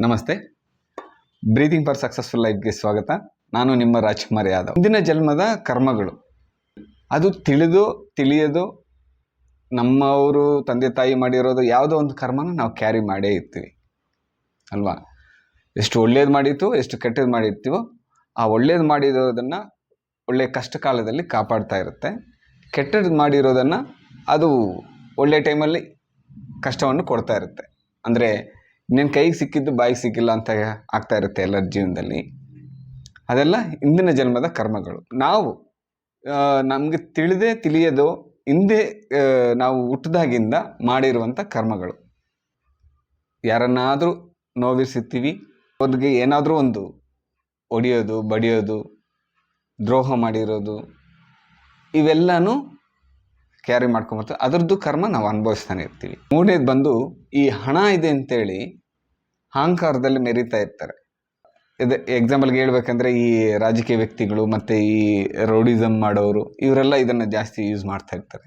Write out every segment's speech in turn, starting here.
ನಮಸ್ತೆ. Breathing for successful ಲೈಫ್ಗೆ ಸ್ವಾಗತ. ನಾನು ನಿಮ್ಮ ರಾಜ್ಕುಮಾರ್ ಯಾದವ್. ಹಿಂದಿನ ಜನ್ಮದ ಕರ್ಮಗಳು ಅದು ತಿಳಿಯೋದು ನಮ್ಮವರು ತಂದೆ ತಾಯಿ ಮಾಡಿರೋದು ಯಾವುದೋ ಒಂದು ಕರ್ಮನ ನಾವು ಕ್ಯಾರಿ ಮಾಡೇ ಇರ್ತೀವಿ ಅಲ್ವಾ. ಎಷ್ಟು ಒಳ್ಳೇದು ಮಾಡಿತ್ತು, ಎಷ್ಟು ಕೆಟ್ಟದ್ದು ಮಾಡಿರ್ತೀವೋ ಆ ಒಳ್ಳೇದು ಮಾಡಿರೋದನ್ನು ಒಳ್ಳೆಯ ಕಷ್ಟ ಕಾಲದಲ್ಲಿ ಕಾಪಾಡ್ತಾ ಇರುತ್ತೆ. ಕೆಟ್ಟದ್ದು ಮಾಡಿರೋದನ್ನು ಅದು ಒಳ್ಳೆಯ ಟೈಮಲ್ಲಿ ಕಷ್ಟವನ್ನು ಕೊಡ್ತಾ ಇರುತ್ತೆ. ಅಂದರೆ ಇನ್ನೇನು ಕೈಗೆ ಸಿಕ್ಕಿದ್ದು ಬಾಯಿಗೆ ಸಿಕ್ಕಿಲ್ಲ ಅಂತ ಆಗ್ತಾ ಇರುತ್ತೆ ಎಲ್ಲರ ಜೀವನದಲ್ಲಿ. ಅದೆಲ್ಲ ಹಿಂದಿನ ಜನ್ಮದ ಕರ್ಮಗಳು. ನಾವು ನಮಗೆ ತಿಳಿಯೋದು ಹಿಂದೆ ನಾವು ಹುಟ್ಟಿದಾಗಿಂದ ಮಾಡಿರುವಂಥ ಕರ್ಮಗಳು. ಯಾರನ್ನಾದರೂ ನೋವಿಸಿರ್ತೀವಿ, ಅವ್ರಿಗೆ ಏನಾದರೂ ಒಂದು ಹೊಡೆಯೋದು, ಬಡಿಯೋದು, ದ್ರೋಹ ಮಾಡಿರೋದು, ಇವೆಲ್ಲನೂ ಕ್ಯಾರಿ ಮಾಡ್ಕೊಂಬರ್ತೀವಿ. ಅದರದ್ದು ಕರ್ಮ ನಾವು ಅನುಭವಿಸ್ತಾನೆ ಇರ್ತೀವಿ. ಮೂರನೇದು ಬಂದು ಈ ಹಣ ಇದೆ ಅಂತೇಳಿ ಅಹಂಕಾರದಲ್ಲಿ ಮೆರೀತಾ ಇರ್ತಾರೆ. ಇದು ಎಕ್ಸಾಂಪಲ್ಗೆ ಹೇಳ್ಬೇಕಂದ್ರೆ ಈ ರಾಜಕೀಯ ವ್ಯಕ್ತಿಗಳು ಮತ್ತು ಈ ರೌಡಿಸಮ್ ಮಾಡೋರು ಇವರೆಲ್ಲ ಇದನ್ನು ಜಾಸ್ತಿ ಯೂಸ್ ಮಾಡ್ತಾ ಇರ್ತಾರೆ.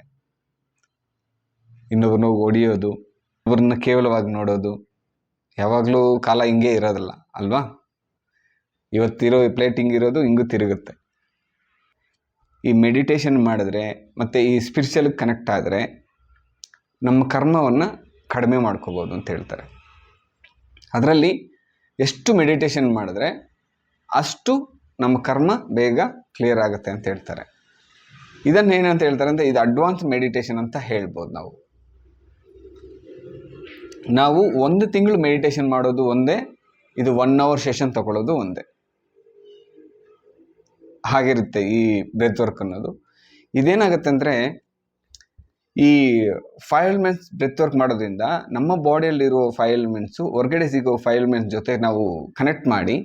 ಇನ್ನೊಬ್ಬರನ್ನ ಹೊಡೆಯೋದು, ಒಬ್ಬರನ್ನ ಕೇವಲವಾಗಿ ನೋಡೋದು. ಯಾವಾಗಲೂ ಕಾಲ ಹಿಂಗೆ ಇರೋದಲ್ಲ ಅಲ್ವಾ. ಇವತ್ತಿರೋ ಪ್ಲೇಟ್ ಹಿಂಗಿರೋದು ಹಿಂಗೂ ತಿರುಗುತ್ತೆ. ಈ ಮೆಡಿಟೇಷನ್ ಮಾಡಿದ್ರೆ ಮತ್ತು ಈ ಸ್ಪಿರಿಚುವಲ್ ಕನೆಕ್ಟ್ ಆದರೆ ನಮ್ಮ ಕರ್ಮವನ್ನು ಕಡಿಮೆ ಮಾಡ್ಕೋಬೋದು ಅಂತ ಹೇಳ್ತಾರೆ. ಅದರಲ್ಲಿ ಎಷ್ಟು ಮೆಡಿಟೇಷನ್ ಮಾಡಿದ್ರೆ ಅಷ್ಟು ನಮ್ಮ ಕರ್ಮ ಬೇಗ ಕ್ಲಿಯರ್ ಆಗುತ್ತೆ ಅಂತ ಹೇಳ್ತಾರೆ. ಇದನ್ನು ಏನಂತ ಹೇಳ್ತಾರೆ ಅಂದರೆ ಇದು ಅಡ್ವಾನ್ಸ್ ಮೆಡಿಟೇಷನ್ ಅಂತ ಹೇಳ್ಬೋದು. ನಾವು 1 ತಿಂಗಳು ಮೆಡಿಟೇಷನ್ ಮಾಡೋದು ಒಂದೇ, ಇದು 1 hour ಸೆಷನ್ ತಗೊಳ್ಳೋದು ಒಂದೇ. ಹಾಗಿರುತ್ತೆ ಈ ಬ್ರೆತ್ ವರ್ಕ್ ಅನ್ನೋದು. ಇದೇನಾಗುತ್ತೆ ಅಂದರೆ ಈ 5 elements ಬ್ರೆತ್ ವರ್ಕ್ ಮಾಡೋದ್ರಿಂದ ನಮ್ಮ ಬಾಡಿಯಲ್ಲಿರೋ 5 elements ಹೊರಗಡೆ ಸಿಗೋ 5 elements ಜೊತೆ ನಾವು ಕನೆಕ್ಟ್ ಮಾಡಿ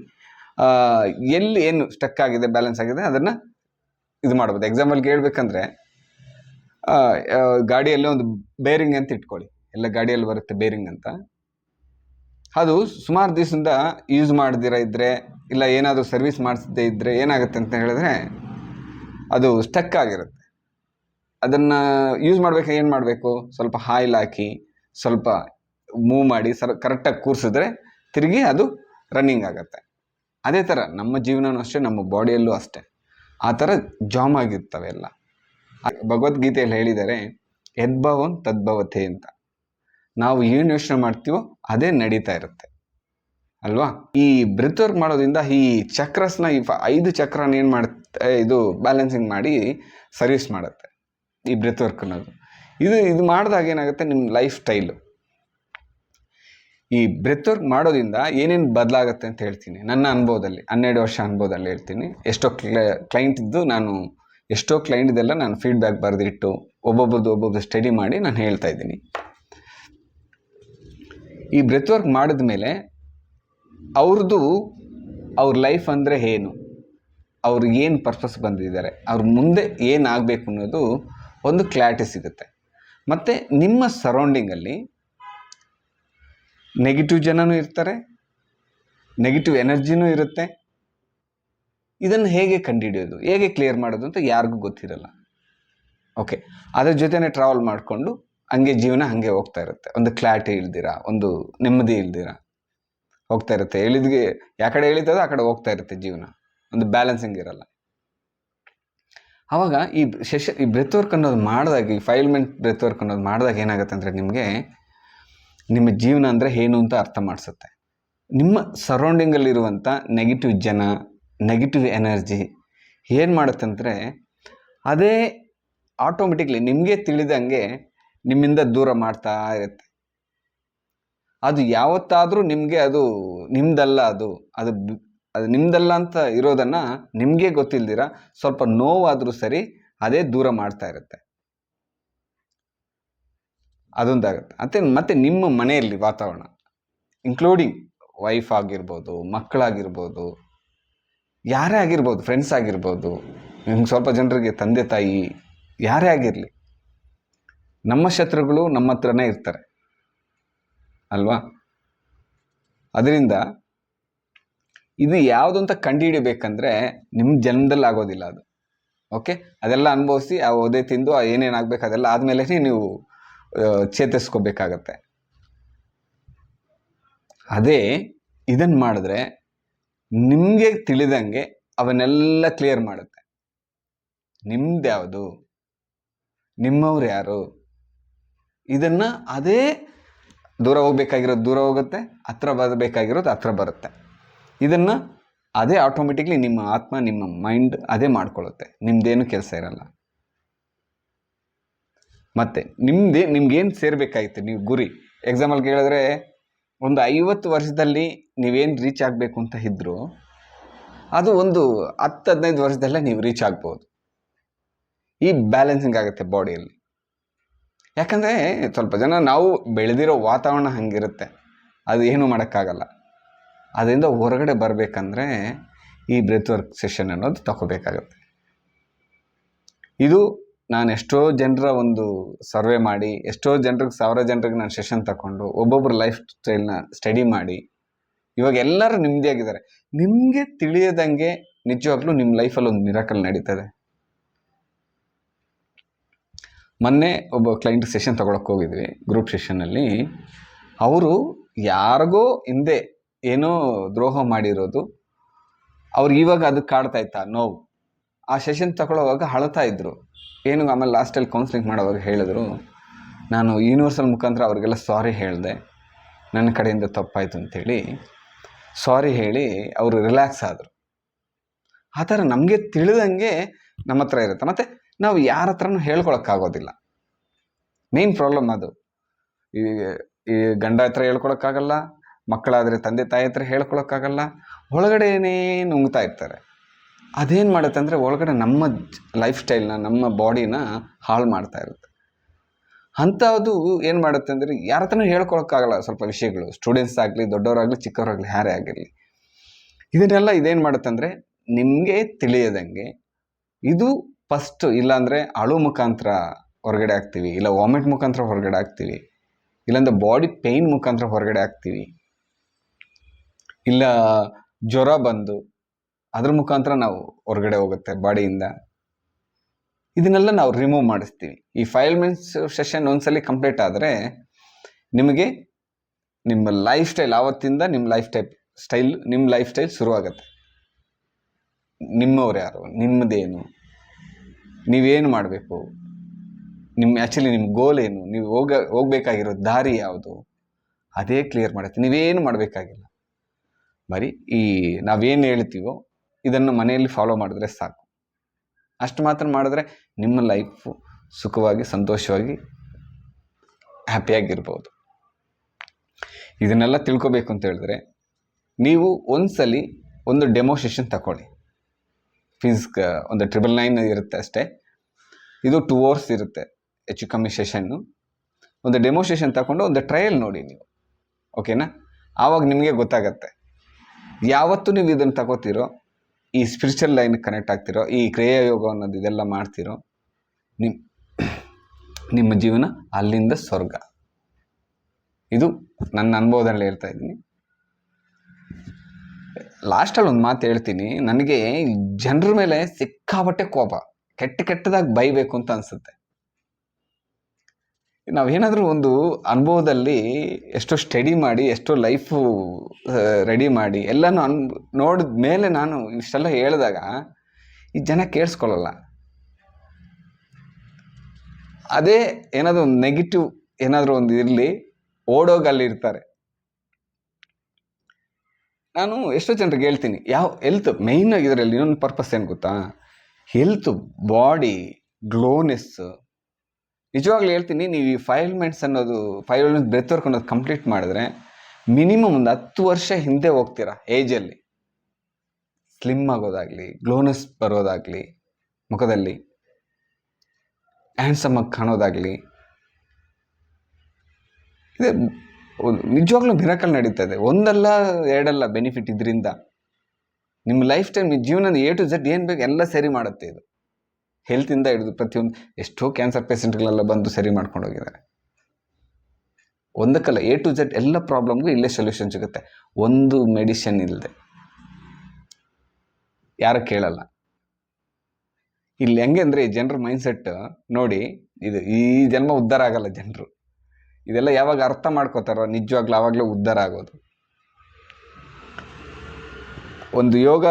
ಎಲ್ಲಿ ಏನು ಸ್ಟಕ್ ಆಗಿದೆ, ಬ್ಯಾಲೆನ್ಸ್ ಆಗಿದೆ ಅದನ್ನು ಇದು ಮಾಡ್ಬೋದು. ಎಕ್ಸಾಂಪಲ್ಗೆ ಹೇಳ್ಬೇಕಂದ್ರೆ ಗಾಡಿಯಲ್ಲಿ ಒಂದು ಬೇರಿಂಗ್ ಅಂತ ಇಟ್ಕೊಳ್ಳಿ. ಎಲ್ಲ ಗಾಡಿಯಲ್ಲಿ ಬರುತ್ತೆ ಬೇರಿಂಗ್ ಅಂತ. ಅದು ಸುಮಾರು ದಿವಸದಿಂದ ಯೂಸ್ ಮಾಡದಿರ ಇದ್ದರೆ ಇಲ್ಲ ಏನಾದರೂ ಸರ್ವಿಸ್ ಮಾಡಿಸದೇ ಇದ್ದರೆ ಏನಾಗುತ್ತೆ ಅಂತ ಹೇಳಿದ್ರೆ ಅದು ಸ್ಟಕ್ ಆಗಿರುತ್ತೆ. ಅದನ್ನು ಯೂಸ್ ಮಾಡಬೇಕಾದ್ರೆ ಏನು ಮಾಡಬೇಕು, ಸ್ವಲ್ಪ ಆಯಿಲ್ ಹಾಕಿ ಸ್ವಲ್ಪ ಮೂವ್ ಮಾಡಿ ಕರೆಕ್ಟಾಗಿ ಕೂರಿಸಿದ್ರೆ ತಿರುಗಿ ಅದು ರನ್ನಿಂಗ್ ಆಗುತ್ತೆ. ಅದೇ ಥರ ನಮ್ಮ ಜೀವನವೂ ಅಷ್ಟೇ, ನಮ್ಮ ಬಾಡಿಯಲ್ಲೂ ಅಷ್ಟೇ ಆ ಥರ ಜಾಮ್ ಆಗಿರ್ತವೆ ಎಲ್ಲ. ಭಗವದ್ಗೀತೆಯಲ್ಲಿ ಹೇಳಿದ್ದಾರೆ, ಯದ್ಭವನ್ ತದ್ಭವತೆ ಅಂತ. ನಾವು ಏನು ಯೋಚನೆ ಮಾಡ್ತೀವೋ ಅದೇ ನಡೀತಾ ಇರುತ್ತೆ ಅಲ್ವಾ. ಈ ಬ್ರೆತ್ ವರ್ಕ್ ಮಾಡೋದ್ರಿಂದ ಈ ಚಕ್ರಸ್ನ ಈ 5 ಚಕ್ರನ ಏನು ಮಾಡುತ್ತೆ, ಇದು ಬ್ಯಾಲೆನ್ಸಿಂಗ್ ಮಾಡಿ ಸರ್ವಿಸ್ ಮಾಡುತ್ತೆ ಈ ಬ್ರೆತ್ ವರ್ಕ್ ಅನ್ನೋದು. ಇದು ಮಾಡಿದಾಗ ಏನಾಗುತ್ತೆ, ನಿಮ್ಮ ಲೈಫ್ ಸ್ಟೈಲು ಈ ಬ್ರೆತ್ ವರ್ಕ್ ಮಾಡೋದ್ರಿಂದ ಏನೇನು ಬದಲಾಗುತ್ತೆ ಅಂತ ಹೇಳ್ತೀನಿ. ನನ್ನ ಅನುಭವದಲ್ಲಿ 12 ವರ್ಷ ಅನುಭವದಲ್ಲಿ ಹೇಳ್ತೀನಿ. ಎಷ್ಟೋ ಕ್ಲೈಂಟಿದ್ದು ನಾನು ಎಷ್ಟೋ ಕ್ಲೈಂಟಿದೆಲ್ಲ ನಾನು ಫೀಡ್ಬ್ಯಾಕ್ ಬರೆದಿಟ್ಟು ಒಬ್ಬೊಬ್ಬರು ಸ್ಟಡಿ ಮಾಡಿ ನಾನು ಹೇಳ್ತಾ ಇದ್ದೀನಿ. ಈ ಬ್ರೆತ್ ವರ್ಕ್ ಮಾಡಿದ ಮೇಲೆ ಅವ್ರ ಲೈಫ್ ಅಂದರೆ ಏನು, ಅವ್ರಿಗೆ ಏನು ಪರ್ಪಸ್ ಬಂದಿದ್ದಾರೆ, ಅವ್ರ ಮುಂದೆ ಏನಾಗಬೇಕು ಅನ್ನೋದು ಒಂದು ಕ್ಲಾರಿಟಿ ಸಿಗುತ್ತೆ. ಮತ್ತು ನಿಮ್ಮ ಸರೌಂಡಿಂಗಲ್ಲಿ ನೆಗೆಟಿವ್ ಜನನೂ ಇರ್ತಾರೆ, ನೆಗೆಟಿವ್ ಎನರ್ಜಿನೂ ಇರುತ್ತೆ. ಇದನ್ನು ಹೇಗೆ ಕಂಡುಹಿಡಿಯೋದು, ಹೇಗೆ ಕ್ಲಿಯರ್ ಮಾಡೋದು ಅಂತ ಯಾರಿಗೂ ಗೊತ್ತಿರಲ್ಲ. ಓಕೆ, ಅದ್ರ ಜೊತೆನೇ ಟ್ರಾವೆಲ್ ಮಾಡಿಕೊಂಡು ಹಂಗೆ ಜೀವನ ಹಾಗೆ ಹೋಗ್ತಾ ಇರುತ್ತೆ. ಒಂದು ಕ್ಲಾರಿಟಿ ಇಲ್ದಿರ, ಒಂದು ನೆಮ್ಮದಿ ಇಲ್ದಿರ ಹೋಗ್ತಾ ಇರುತ್ತೆ. ಯಾವ ಕಡೆ ಎಳಿತದೋ ಆ ಕಡೆ ಹೋಗ್ತಾ ಇರುತ್ತೆ ಜೀವನ, ಒಂದು ಬ್ಯಾಲೆನ್ಸಿಂಗ್ ಇರಲ್ಲ. ಆವಾಗ ಈ ಬ್ರೆತ್ ವರ್ಕ್ ಅನ್ನೋದು ಮಾಡಿದಾಗ, ಈ 5 element ಬ್ರೆತ್ ವರ್ಕ್ ಅನ್ನೋದು ಮಾಡಿದಾಗ ಏನಾಗುತ್ತೆ ಅಂದರೆ ನಿಮಗೆ ನಿಮ್ಮ ಜೀವನ ಅಂದರೆ ಏನು ಅಂತ ಅರ್ಥ ಮಾಡಿಸುತ್ತೆ. ನಿಮ್ಮ ಸರೌಂಡಿಂಗಲ್ಲಿರುವಂಥ ನೆಗೆಟಿವ್ ಜನ, ನೆಗೆಟಿವ್ ಎನರ್ಜಿ ಏನು ಮಾಡುತ್ತೆ ಅಂದರೆ ಅದೇ ಆಟೋಮೆಟಿಕ್ಲಿ ನಿಮಗೆ ತಿಳಿದಂಗೆ ನಿಮ್ಮಿಂದ ದೂರ ಮಾಡ್ತಾ ಇರುತ್ತೆ. ಅದು ಯಾವತ್ತಾದರೂ ನಿಮಗೆ ಅದು ನಿಮ್ದಲ್ಲ, ಅದು ನಿಮ್ದಲ್ಲ ಅಂತ ಇರೋದನ್ನು ನಿಮಗೆ ಗೊತ್ತಿಲ್ದಿರ ಸ್ವಲ್ಪ ನೋವಾದರೂ ಸರಿ ಅದೇ ದೂರ ಮಾಡ್ತಾ ಇರುತ್ತೆ. ಅದೊಂದಾಗುತ್ತೆ. ಮತ್ತು ನಿಮ್ಮ ಮನೆಯಲ್ಲಿ ವಾತಾವರಣ ಇನ್ಕ್ಲೂಡಿಂಗ್ ವೈಫ್ ಆಗಿರ್ಬೋದು, ಮಕ್ಕಳಾಗಿರ್ಬೋದು, ಯಾರೇ ಆಗಿರ್ಬೋದು, ಫ್ರೆಂಡ್ಸ್ ಆಗಿರ್ಬೋದು, ಸ್ವಲ್ಪ ಜನರಿಗೆ ತಂದೆ ತಾಯಿ, ಯಾರೇ ಆಗಿರಲಿ, ನಮ್ಮ ಶತ್ರುಗಳು ನಮ್ಮ ಹತ್ರನೇ ಇರ್ತಾರೆ ಅಲ್ವಾ. ಅದರಿಂದ ಇದು ಯಾವುದು ಅಂತ ಕಂಡುಹಿಡಿಬೇಕಂದ್ರೆ ನಿಮ್ಮ ಜನ್ಮದಲ್ಲಿ ಆಗೋದಿಲ್ಲ ಅದು. ಓಕೆ, ಅದೆಲ್ಲ ಅನುಭವಿಸಿ ಆ ಒದೆ ತಿಂದು ಏನೇನಾಗಬೇಕು ಅದೆಲ್ಲ ಆದಮೇಲೆ ನೀವು ಚೇತರಿಸ್ಕೋಬೇಕಾಗತ್ತೆ. ಅದೇ ಇದನ್ನು ಮಾಡಿದ್ರೆ ನಿಮಗೆ ತಿಳಿದಂಗೆ ಅವನ್ನೆಲ್ಲ ಕ್ಲಿಯರ್ ಮಾಡುತ್ತೆ. ನಿಮ್ದು ಯಾವುದು, ನಿಮ್ಮವ್ರು ಯಾರು, ಇದನ್ನು ಅದೇ ದೂರ ಹೋಗ್ಬೇಕಾಗಿರೋದು ದೂರ ಹೋಗುತ್ತೆ, ಹತ್ರ ಬರಬೇಕಾಗಿರೋದು ಹತ್ರ ಬರುತ್ತೆ. ಇದನ್ನು ಅದೇ ಆಟೋಮೆಟಿಕ್ಲಿ ನಿಮ್ಮ ಆತ್ಮ, ನಿಮ್ಮ ಮೈಂಡ್ ಅದೇ ಮಾಡ್ಕೊಳ್ಳುತ್ತೆ. ನಿಮ್ದೇನು ಕೆಲಸ ಇರಲ್ಲ. ಮತ್ತು ನಿಮ್ಗೇನು ಸೇರಬೇಕಾಗಿತ್ತು, ನೀವು ಗುರಿ ಎಕ್ಸಾಂಪಲ್ಗೆ ಹೇಳಿದ್ರೆ ಒಂದು 50 ವರ್ಷದಲ್ಲಿ ನೀವೇನು ರೀಚ್ ಆಗಬೇಕು ಅಂತ ಇದ್ದರೂ ಅದು ಒಂದು 10-15 ವರ್ಷದಲ್ಲೇ ನೀವು ರೀಚ್ ಆಗ್ಬೋದು. ಈ ಬ್ಯಾಲೆನ್ಸಿಂಗ್ ಆಗುತ್ತೆ ಬಾಡಿಯಲ್ಲಿ. ಯಾಕಂದರೆ ಸ್ವಲ್ಪ ಜನ ನಾವು ಬೆಳೆದಿರೋ ವಾತಾವರಣ ಹಂಗಿರುತ್ತೆ, ಅದು ಏನೂ ಮಾಡೋಕ್ಕಾಗಲ್ಲ. ಅದರಿಂದ ಹೊರಗಡೆ ಬರಬೇಕಂದ್ರೆ ಈ ಬ್ರೆತ್ ವರ್ಕ್ ಸೆಷನ್ ಅನ್ನೋದು ತಗೋಬೇಕಾಗುತ್ತೆ. ಇದು ನಾನು ಎಷ್ಟೋ ಜನರ ಒಂದು ಸರ್ವೆ ಮಾಡಿ, ಎಷ್ಟೋ ಜನರಿಗೆ 1000 ಜನರಿಗೆ ನಾನು ಸೆಷನ್ ತಗೊಂಡು ಒಬ್ಬೊಬ್ಬರ ಲೈಫ್ ಸ್ಟೈಲ್ನ ಸ್ಟಡಿ ಮಾಡಿ ಇವಾಗ ಎಲ್ಲರೂ ನೆಮ್ಮದಿಯಾಗಿದ್ದಾರೆ. ನಿಮಗೆ ತಿಳಿಯದಂಗೆ ನಿಜವಾಗ್ಲೂ ನಿಮ್ಮ ಲೈಫಲ್ಲಿ ಒಂದು ಮಿರಾಕಲ್ ನಡೀತದೆ. ಮೊನ್ನೆ ಒಬ್ಬ ಕ್ಲೈಂಟ್ ಸೆಷನ್ ತೊಗೊಳಕ್ಕೆ ಹೋಗಿದ್ವಿ, ಗ್ರೂಪ್ ಸೆಷನ್ನಲ್ಲಿ. ಅವರು ಯಾರಿಗೋ ಹಿಂದೆ ಏನೋ ದ್ರೋಹ ಮಾಡಿರೋದು ಅವ್ರಿಗೆ ಇವಾಗ ಅದಕ್ಕೆ ಕಾಡ್ತಾ ಇತ್ತಾ ನೋವು. ಆ ಸೆಷನ್ ತಗೊಳ್ಳೋವಾಗ ಅಳ್ತಾ ಇದ್ರು. ಏನು ಆಮೇಲೆ ಲಾಸ್ಟಲ್ಲಿ ಕೌನ್ಸಿಲಿಂಗ್ ಮಾಡೋವಾಗ ಹೇಳಿದ್ರು, ನಾನು ಯೂನಿವರ್ಸಲ್ ಮುಖಾಂತರ ಅವ್ರಿಗೆಲ್ಲ ಸಾರಿ ಹೇಳಿದೆ, ನನ್ನ ಕಡೆಯಿಂದ ತಪ್ಪಾಯಿತು ಅಂಥೇಳಿ ಸಾರಿ ಹೇಳಿ ಅವರು ರಿಲ್ಯಾಕ್ಸ್ ಆದರು. ಆ ಥರ ನಮಗೆ ತಿಳಿದಂಗೆ ನಮ್ಮ ಹತ್ರ ಇರುತ್ತೆ. ಮತ್ತು ನಾವು ಯಾರ ಹತ್ರನೂ ಹೇಳ್ಕೊಳಕ್ಕಾಗೋದಿಲ್ಲ. ಮೇನ್ ಪ್ರಾಬ್ಲಮ್ ಅದು. ಈ ಗಂಡ ಹತ್ರ ಹೇಳ್ಕೊಳಕ್ಕಾಗಲ್ಲ, ಮಕ್ಕಳಾದರೆ ತಂದೆ ತಾಯಿ ಹತ್ರ ಹೇಳ್ಕೊಳಕ್ಕಾಗಲ್ಲ, ಒಳಗಡೆನೇ ನುಂಗ್ತಾ ಇರ್ತಾರೆ. ಅದೇನು ಮಾಡುತ್ತೆ ಅಂದರೆ ಒಳಗಡೆ ನಮ್ಮ ಲೈಫ್ ಸ್ಟೈಲ್ನ, ನಮ್ಮ ಬಾಡಿನ ಹಾಳು ಮಾಡ್ತಾ ಇರುತ್ತೆ. ಅಂಥದ್ದು ಏನು ಮಾಡುತ್ತೆ ಅಂದರೆ ಯಾರ ಹತ್ರನೂ ಹೇಳ್ಕೊಳಕ್ಕಾಗಲ್ಲ ಸ್ವಲ್ಪ ವಿಷಯಗಳು. ಸ್ಟೂಡೆಂಟ್ಸ್ ಆಗಲಿ, ದೊಡ್ಡವರಾಗಲಿ, ಚಿಕ್ಕವರಾಗಲಿ, ಯಾರೇ ಆಗಿರಲಿ. ಇದನ್ನೆಲ್ಲ ಇದೇನು ಮಾಡುತ್ತೆ ಅಂದರೆ ನಿಮಗೆ ತಿಳಿಯದಂಗೆ ಇದು ಫಸ್ಟು, ಇಲ್ಲಾಂದರೆ ಅಳು ಮುಖಾಂತರ ಹೊರಗಡೆ ಆಗ್ತೀವಿ, ಇಲ್ಲ ವಾಮಿಟ್ ಮುಖಾಂತರ ಹೊರಗಡೆ ಆಗ್ತೀವಿ, ಇಲ್ಲಾಂದ್ರೆ ಬಾಡಿ ಪೇಯ್ನ್ ಮುಖಾಂತರ ಹೊರಗಡೆ ಆಗ್ತೀವಿ, ಇಲ್ಲ ಜ್ವರ ಬಂದು ಅದ್ರ ಮುಖಾಂತರ ನಾವು ಹೊರಗಡೆ ಹೋಗುತ್ತೆ ಬಾಡಿಯಿಂದ. ಇದನ್ನೆಲ್ಲ ನಾವು ರಿಮೂವ್ ಮಾಡಿಸ್ತೀವಿ. ಈ 5 ಮಿನಿಟ್ಸ್ ಸೆಷನ್ ಒಂದ್ಸಲಿ ಕಂಪ್ಲೀಟ್ ಆದರೆ ನಿಮಗೆ ನಿಮ್ಮ ಲೈಫ್ ಸ್ಟೈಲ್, ಆವತ್ತಿಂದ ನಿಮ್ಮ ಲೈಫ್ ಸ್ಟೈಲ್ ಶುರುವಾಗುತ್ತೆ. ನಿಮ್ಮವ್ರು ಯಾರು, ನಿಮ್ಮದೇನು, ನೀವೇನು ಮಾಡಬೇಕು, ಆ್ಯಕ್ಚುಲಿ ನಿಮ್ಮ ಗೋಲ್ ಏನು, ನೀವು ಹೋಗ್ಬೇಕಾಗಿರೋ ದಾರಿ ಯಾವುದು, ಅದೇ ಕ್ಲಿಯರ್ ಮಾಡುತ್ತೆ. ನೀವೇನು ಮಾಡಬೇಕಾಗಿಲ್ಲ. ಬರೀ ನಾವೇನು ಹೇಳ್ತೀವೋ ಇದನ್ನು ಮನೆಯಲ್ಲಿ ಫಾಲೋ ಮಾಡಿದ್ರೆ ಸಾಕು. ಅಷ್ಟು ಮಾತ್ರ ಮಾಡಿದ್ರೆ ನಿಮ್ಮ ಲೈಫು ಸುಖವಾಗಿ, ಸಂತೋಷವಾಗಿ, ಹ್ಯಾಪಿಯಾಗಿರ್ಬೋದು. ಇದನ್ನೆಲ್ಲ ತಿಳ್ಕೊಬೇಕು ಅಂತ ಹೇಳಿದ್ರೆ ನೀವು ಒಂದ್ಸಲಿ ಒಂದು ಡೆಮೋ ಸೆಷನ್ ತಗೊಳ್ಳಿ. ಫೀಸ್ಗೆ ಒಂದು 999 ಇರುತ್ತೆ ಅಷ್ಟೇ. ಇದು 2 hours ಇರುತ್ತೆ ಹೆಚ್ಚು ಕಮ್ಮಿ ಸೆಷನ್ನು. ಒಂದು ಡೆಮೋ ಸೆಷನ್ ತಗೊಂಡು ಒಂದು ಟ್ರಯಲ್ ನೋಡಿ ನೀವು, ಓಕೆನಾ? ಆವಾಗ ನಿಮಗೆ ಗೊತ್ತಾಗತ್ತೆ. ಯಾವತ್ತೂ ನೀವು ಇದನ್ನು ತಗೋತೀರೋ, ಈ ಸ್ಪಿರಿಚುವಲ್ ಲೈನ್ಗೆ ಕನೆಕ್ಟ್ ಆಗ್ತಿರೋ, ಈ ಕ್ರಿಯಾ ಯೋಗ ಅನ್ನೋದು ಇದೆಲ್ಲ ಮಾಡ್ತಿರೋ, ನಿಮ್ಮ ಜೀವನ ಅಲ್ಲಿಂದ ಸ್ವರ್ಗ. ಇದು ನನ್ನ ಅನುಭವದಲ್ಲಿ ಹೇಳ್ತಾ ಇದ್ದೀನಿ. ಲಾಸ್ಟಲ್ಲಿ ಒಂದು ಮಾತು ಹೇಳ್ತೀನಿ. ನನಗೆ ಜನರ ಮೇಲೆ ಸಿಕ್ಕಾಪಟ್ಟೆ ಕೋಪ, ಕೆಟ್ಟದಾಗಿ ಬೈಬೇಕು ಅಂತ ಅನಿಸುತ್ತೆ. ನಾವೇನಾದರೂ ಒಂದು ಅನುಭವದಲ್ಲಿ ಎಷ್ಟೋ ಸ್ಟಡಿ ಮಾಡಿ, ಎಷ್ಟೋ ಲೈಫು ರೆಡಿ ಮಾಡಿ ಎಲ್ಲನೂ ನೋಡಿದ ಮೇಲೆ ನಾನು ಇಷ್ಟೆಲ್ಲ ಹೇಳಿದಾಗ ಈ ಜನ ಕೇಳಿಸ್ಕೊಳ್ಳಲ್ಲ. ಅದೇ ಏನಾದರೂ ಒಂದು ನೆಗೆಟಿವ್ ಏನಾದರೂ ಒಂದು ಇರಲಿ, ಓಡೋಗಲ್ಲಿ ಇರ್ತಾರೆ. ನಾನು ಎಷ್ಟೋ ಜನರಿಗೆ ಹೇಳ್ತೀನಿ, ಹೆಲ್ತ್ ಮೇಯ್ನಾಗಿ ಇದರಲ್ಲಿ ಇನ್ನೊಂದು ಪರ್ಪಸ್ ಏನು ಗೊತ್ತಾ? Health, body, glowiness. ನಿಜವಾಗ್ಲೂ ಹೇಳ್ತೀನಿ, ನೀವು ಈ 5 ಮಿನಿಟ್ಸ್ ಬ್ರೆತ್ ವರ್ಕ್ ಅನ್ನೋದು ಕಂಪ್ಲೀಟ್ ಮಾಡಿದ್ರೆ ಮಿನಿಮಮ್ ಒಂದು 10 ವರ್ಷ ಹಿಂದೆ ಹೋಗ್ತೀರಾ ಏಜಲ್ಲಿ. ಸ್ಲಿಮ್ ಆಗೋದಾಗಲಿ, ಗ್ಲೋನೆಸ್ ಬರೋದಾಗಲಿ, ಮುಖದಲ್ಲಿ ಹ್ಯಾಂಡ್ಸಮ್ ಆಗಿ ಕಾಣೋದಾಗಲಿ, ಇದೆ ನಿಜವಾಗ್ಲೂ ಮಿರಾಕಲ್ ನಡೀತದೆ. ಒಂದಲ್ಲ ಎರಡಲ್ಲ ಬೆನಿಫಿಟ್ ಇದರಿಂದ. ನಿಮ್ಮ ಲೈಫ್ ಟೈಮ್, ನಿಮ್ಮ ಜೀವನದ A to Z ಏನು ಬೇಕು ಎಲ್ಲ ಸರಿ ಮಾಡುತ್ತೆ ಇದು. ಹೆಲ್ತಿಂದ ಹಿಡಿದು ಪ್ರತಿಯೊಂದು, ಎಷ್ಟೋ ಕ್ಯಾನ್ಸರ್ ಪೇಷೆಂಟ್ಗಳೆಲ್ಲ ಬಂದು ಸರಿ ಮಾಡ್ಕೊಂಡು ಹೋಗಿದ್ದಾರೆ. ಒಂದಕ್ಕಲ್ಲ, A to Z ಎಲ್ಲ ಪ್ರಾಬ್ಲಮ್ಗೂ ಇಲ್ಲೇ ಸೊಲ್ಯೂಷನ್ ಸಿಗುತ್ತೆ, ಒಂದು ಮೆಡಿಸಿನ್ ಇಲ್ಲದೆ. ಯಾರು ಕೇಳಲ್ಲ ಇಲ್ಲಿ. ಹೆಂಗೆ ಅಂದರೆ ಜನರ ಮೈಂಡ್ಸೆಟ್ ನೋಡಿ, ಈ ಜನ್ಮ ಉದ್ಧಾರ ಆಗಲ್ಲ ಜನರು. ಇದೆಲ್ಲ ಯಾವಾಗ ಅರ್ಥ ಮಾಡ್ಕೋತಾರೋ ನಿಜವಾಗ್ಲೂ ಆವಾಗಲೂ ಉದ್ಧಾರ ಆಗೋದು. ಒಂದು ಯೋಗ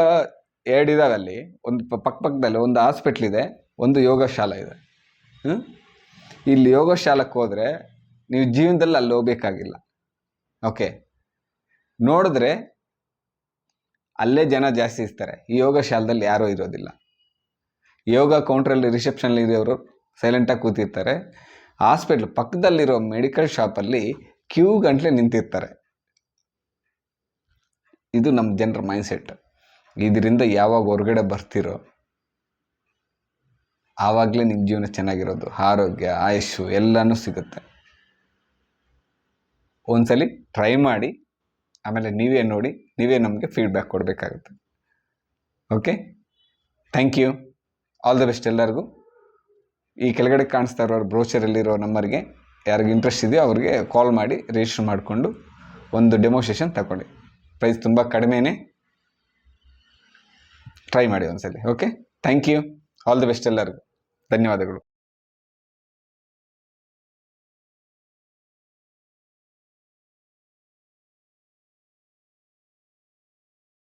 ಎರಡಿದಾವೆ ಅಲ್ಲಿ, ಒಂದು ಪಕ್ಕದಲ್ಲಿ ಒಂದು ಹಾಸ್ಪಿಟ್ಲ್ ಇದೆ, ಒಂದು ಯೋಗ ಶಾಲೆ ಇದೆ. ಇಲ್ಲಿ ಯೋಗ ಶಾಲಕ್ಕೆ ಹೋದರೆ ನೀವು ಜೀವನದಲ್ಲಿ ಅಲ್ಲಿ ಹೋಗ್ಬೇಕಾಗಿಲ್ಲ. ಓಕೆ, ನೋಡಿದ್ರೆ ಅಲ್ಲೇ ಜನ ಜಾಸ್ತಿ ಇರ್ತಾರೆ, ಈ ಯೋಗ ಶಾಲದಲ್ಲಿ ಯಾರೂ ಇರೋದಿಲ್ಲ. ಯೋಗ ಕೌಂಟ್ರಲ್ಲಿ ರಿಸೆಪ್ಷನಲ್ಲಿ ಇರೋರು ಸೈಲೆಂಟಾಗಿ ಕೂತಿರ್ತಾರೆ. ಹಾಸ್ಪಿಟ್ಲ್ ಪಕ್ಕದಲ್ಲಿರೋ ಮೆಡಿಕಲ್ ಶಾಪಲ್ಲಿ ಕ್ಯೂ ಗಂಟ್ಲೆ ನಿಂತಿರ್ತಾರೆ. ಇದು ನಮ್ಮ ಜನರ ಮೈಂಡ್ಸೆಟ್. ಇದರಿಂದ ಯಾವಾಗ ಹೊರಗಡೆ ಬರ್ತಿರೋ ಆವಾಗಲೇ ನಿಮ್ಮ ಜೀವನ ಚೆನ್ನಾಗಿರೋದು, ಆರೋಗ್ಯ, ಆಯುಷ್ಯು ಎಲ್ಲನೂ ಸಿಗುತ್ತೆ. ಒಂದ್ಸಲಿ ಟ್ರೈ ಮಾಡಿ, ಆಮೇಲೆ ನೀವೇ ನೋಡಿ, ನೀವೇ ನಮಗೆ ಫೀಡ್ಬ್ಯಾಕ್ ಕೊಡಬೇಕಾಗುತ್ತೆ. Okay, thank you, all the best ಎಲ್ಲರಿಗೂ. ಈ ಕೆಳಗಡೆ ಕಾಣಿಸ್ತಾ ಇರೋರು ಬ್ರೋಚರಲ್ಲಿರೋ ನಂಬರ್ಗೆ ಯಾರಿಗೆ ಇಂಟ್ರೆಸ್ಟ್ ಇದೆಯೋ ಅವ್ರಿಗೆ ಕಾಲ್ ಮಾಡಿ ರಿಜಿಸ್ಟರ್ ಮಾಡಿಕೊಂಡು ಒಂದು ಡೆಮೋಸ್ಟ್ರೇಷನ್ ತಗೊಳ್ಳಿ. ಪ್ರೈಸ್ ತುಂಬ ಕಡಿಮೆನೇ, ಟ್ರೈ ಮಾಡಿ ಒಂದ್ಸಲಿ. Okay, thank you, all the best ಎಲ್ಲರಿಗೂ. ಧನ್ಯವಾದಗಳು.